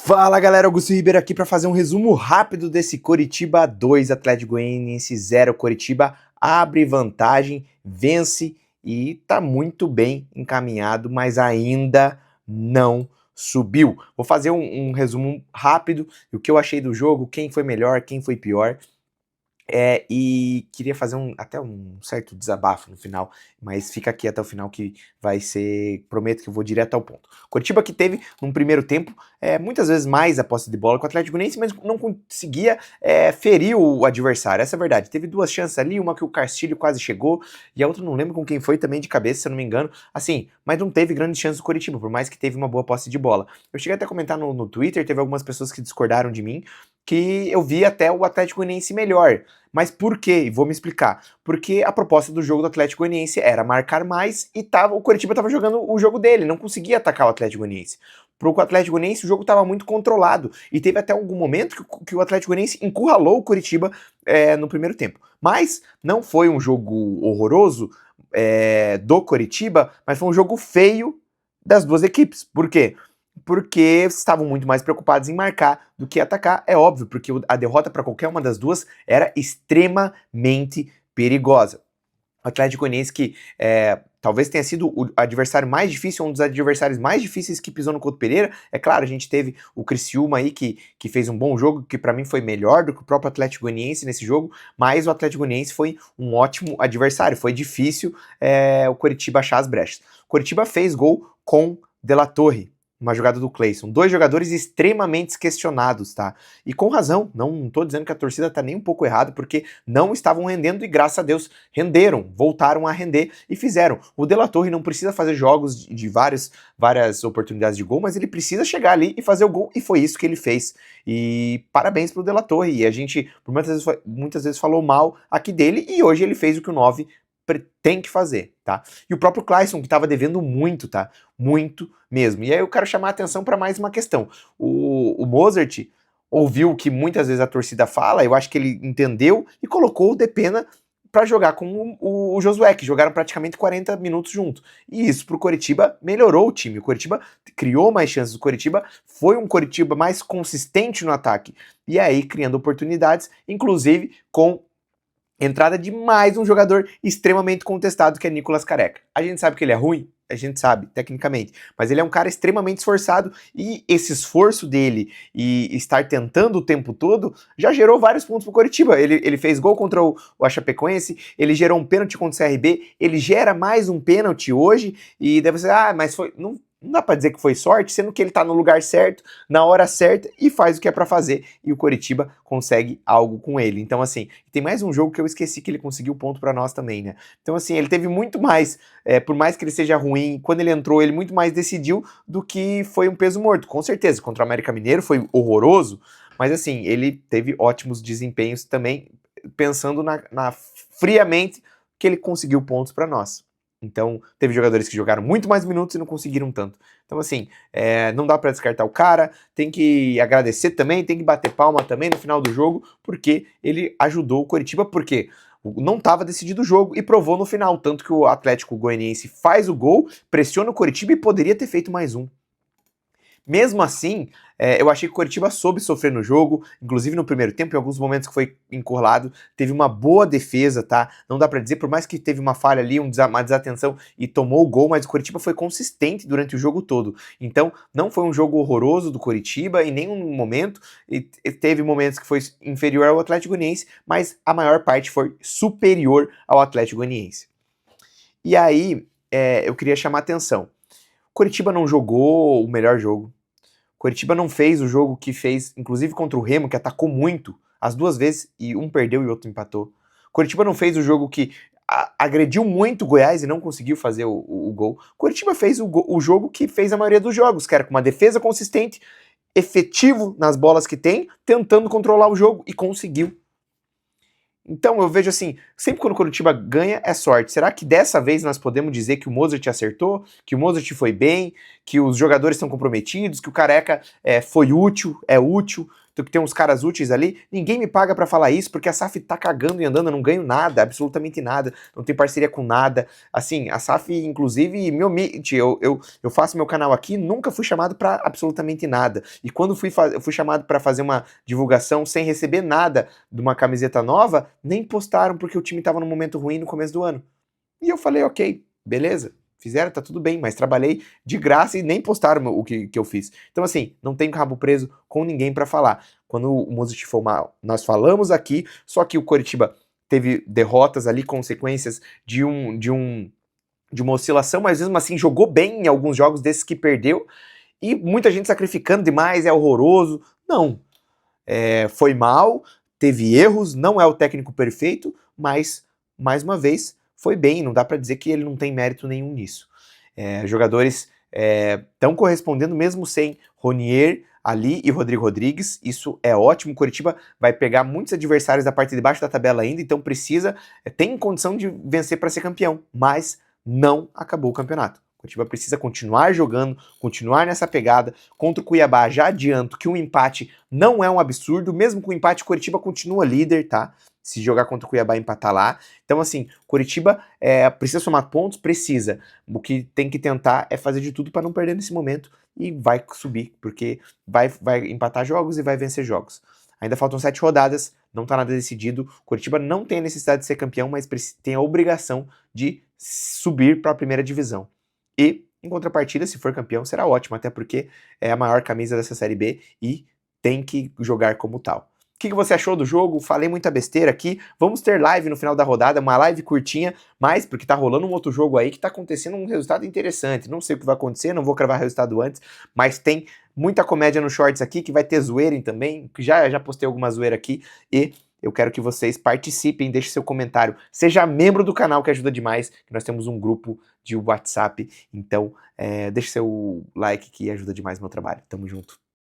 Fala galera, Augusto Ribeiro aqui para fazer um resumo rápido desse Coritiba 2, Atlético Goianiense 0. Coritiba abre vantagem, vence e tá muito bem encaminhado, mas ainda não subiu. Vou fazer um resumo rápido do que eu achei do jogo, quem foi melhor, quem foi pior. E queria fazer até um certo desabafo no final, mas fica aqui até o final que vai ser, prometo que eu vou direto ao ponto. Coritiba que teve, num primeiro tempo, muitas vezes mais a posse de bola com o Atlético Goianiense, mas não conseguia ferir o adversário, essa é a verdade. Teve duas chances ali, uma que o Castilho quase chegou, e a outra não lembro com quem foi também de cabeça, se eu não me engano, assim, mas não teve grandes chances do Coritiba, por mais que teve uma boa posse de bola. Eu cheguei até a comentar no Twitter, teve algumas pessoas que discordaram de mim, que eu vi até o Atlético Goianiense melhor. Mas por quê? E vou me explicar. Porque a proposta do jogo do Atlético Goianiense era marcar mais e o Coritiba estava jogando o jogo dele, não conseguia atacar o Atlético Goianiense. Para o Atlético Goianiense o jogo estava muito controlado e teve até algum momento que o Atlético Goianiense encurralou o Coritiba no primeiro tempo. Mas não foi um jogo horroroso do Coritiba, mas foi um jogo feio das duas equipes. Por quê? Porque estavam muito mais preocupados em marcar do que atacar, é óbvio, porque a derrota para qualquer uma das duas era extremamente perigosa. O Atlético Goianiense que talvez tenha sido o adversário mais difícil, um dos adversários mais difíceis que pisou no Couto Pereira. É claro, a gente teve o Criciúma aí que fez um bom jogo, que para mim foi melhor do que o próprio Atlético Goianiense nesse jogo, mas o Atlético Goianiense foi um ótimo adversário, foi difícil o Coritiba achar as brechas. O Coritiba fez gol com De La Torre, uma jogada do Cleison. Dois jogadores extremamente questionados, tá? E com razão, não tô dizendo que a torcida tá nem um pouco errada, porque não estavam rendendo e graças a Deus renderam, voltaram a render e fizeram. O De La Torre não precisa fazer jogos de várias oportunidades de gol, mas ele precisa chegar ali e fazer o gol e foi isso que ele fez. E parabéns pro De La Torre. E a gente por muitas vezes falou mal aqui dele e hoje ele fez o que o 9 tem que fazer, tá? E o próprio Cleison, que estava devendo muito, tá? Muito mesmo. E aí eu quero chamar a atenção para mais uma questão. O Mozart ouviu o que muitas vezes a torcida fala, eu acho que ele entendeu e colocou o Depena para jogar com o Josué, que jogaram praticamente 40 minutos juntos. E isso pro Coritiba melhorou o time. O Coritiba criou mais chances, o Coritiba foi um Coritiba mais consistente no ataque. E aí criando oportunidades, inclusive com entrada de mais um jogador extremamente contestado, que é Nicolas Careca. A gente sabe que ele é ruim, a gente sabe, tecnicamente, mas ele é um cara extremamente esforçado e esse esforço dele e estar tentando o tempo todo já gerou vários pontos pro Coritiba. Ele fez gol contra o Chapecoense, ele gerou um pênalti contra o CRB, ele gera mais um pênalti hoje e deve ser, mas foi... Não dá pra dizer que foi sorte, sendo que ele tá no lugar certo, na hora certa e faz o que é pra fazer. E o Coritiba consegue algo com ele. Então, assim, tem mais um jogo que eu esqueci que ele conseguiu ponto pra nós também, né? Então, assim, ele teve muito mais, por mais que ele seja ruim, quando ele entrou, ele muito mais decidiu do que foi um peso morto. Com certeza, contra o América Mineiro foi horroroso, mas, assim, ele teve ótimos desempenhos também, pensando friamente que ele conseguiu pontos pra nós. Então, teve jogadores que jogaram muito mais minutos e não conseguiram tanto. Então, assim, não dá pra descartar o cara, tem que agradecer também, tem que bater palma também no final do jogo, porque ele ajudou o Coritiba, porque não estava decidido o jogo e provou no final, tanto que o Atlético Goianiense faz o gol, pressiona o Coritiba e poderia ter feito mais um. Mesmo assim, eu achei que o Coritiba soube sofrer no jogo, inclusive no primeiro tempo, em alguns momentos que foi encurralado, teve uma boa defesa, tá? Não dá pra dizer, por mais que teve uma falha ali, uma desatenção e tomou o gol, mas o Coritiba foi consistente durante o jogo todo. Então, não foi um jogo horroroso do Coritiba em nenhum momento, e teve momentos que foi inferior ao Atlético Goianiense, mas a maior parte foi superior ao Atlético Goianiense. E aí, eu queria chamar a atenção. Coritiba não jogou o melhor jogo. Coritiba não fez o jogo que fez, inclusive contra o Remo, que atacou muito, as duas vezes, e um perdeu e o outro empatou. Coritiba não fez o jogo que agrediu muito o Goiás e não conseguiu fazer o gol. Coritiba fez o jogo que fez a maioria dos jogos, que era com uma defesa consistente, efetivo nas bolas que tem, tentando controlar o jogo, e conseguiu. Então eu vejo assim, sempre quando o Coritiba ganha é sorte. Será que dessa vez nós podemos dizer que o Mozart acertou? Que o Mozart foi bem? que os jogadores estão comprometidos, que o Careca foi útil, é útil, que tem uns caras úteis ali. Ninguém me paga pra falar isso, porque a SAF tá cagando e andando, eu não ganho nada, absolutamente nada, não tenho parceria com nada. Assim, a SAF, inclusive, me omite. Eu faço meu canal aqui, nunca fui chamado pra absolutamente nada. E quando eu fui chamado pra fazer uma divulgação sem receber nada de uma camiseta nova, nem postaram, porque o time tava num momento ruim no começo do ano. E eu falei, ok, beleza. Fizeram, tá tudo bem, mas trabalhei de graça e nem postaram o que eu fiz. Então, assim, não tenho rabo preso com ninguém pra falar. Quando o Mozart for mal, nós falamos aqui, só que o Coritiba teve derrotas ali, consequências de uma oscilação, mas mesmo assim jogou bem em alguns jogos desses que perdeu, e muita gente sacrificando demais, é horroroso. Não. Foi mal, teve erros, não é o técnico perfeito, mas, mais uma vez, foi bem, não dá pra dizer que ele não tem mérito nenhum nisso. Jogadores estão correspondendo mesmo sem Ronier ali e Rodrigo Rodrigues, isso é ótimo. O Coritiba vai pegar muitos adversários da parte de baixo da tabela ainda, então tem condição de vencer para ser campeão, mas não acabou o campeonato. O Coritiba precisa continuar jogando, continuar nessa pegada. Contra o Cuiabá, já adianto que um empate não é um absurdo, mesmo com o empate o Coritiba continua líder, tá? Se jogar contra o Cuiabá e empatar lá. Então, assim, Coritiba precisa somar pontos? Precisa. O que tem que tentar é fazer de tudo para não perder nesse momento e vai subir, porque vai empatar jogos e vai vencer jogos. Ainda faltam 7 rodadas, não tá nada decidido. Coritiba não tem a necessidade de ser campeão, mas tem a obrigação de subir para a primeira divisão. E, em contrapartida, se for campeão, será ótimo, até porque é a maior camisa dessa Série B e tem que jogar como tal. O que você achou do jogo? Falei muita besteira aqui. Vamos ter live no final da rodada, uma live curtinha, mas porque tá rolando um outro jogo aí que tá acontecendo um resultado interessante. Não sei o que vai acontecer, não vou cravar resultado antes, mas tem muita comédia no Shorts aqui, que vai ter zoeira também, que já postei alguma zoeira aqui, e eu quero que vocês participem, deixem seu comentário, seja membro do canal, que ajuda demais, que nós temos um grupo de WhatsApp, então deixe seu like que ajuda demais o meu trabalho. Tamo junto.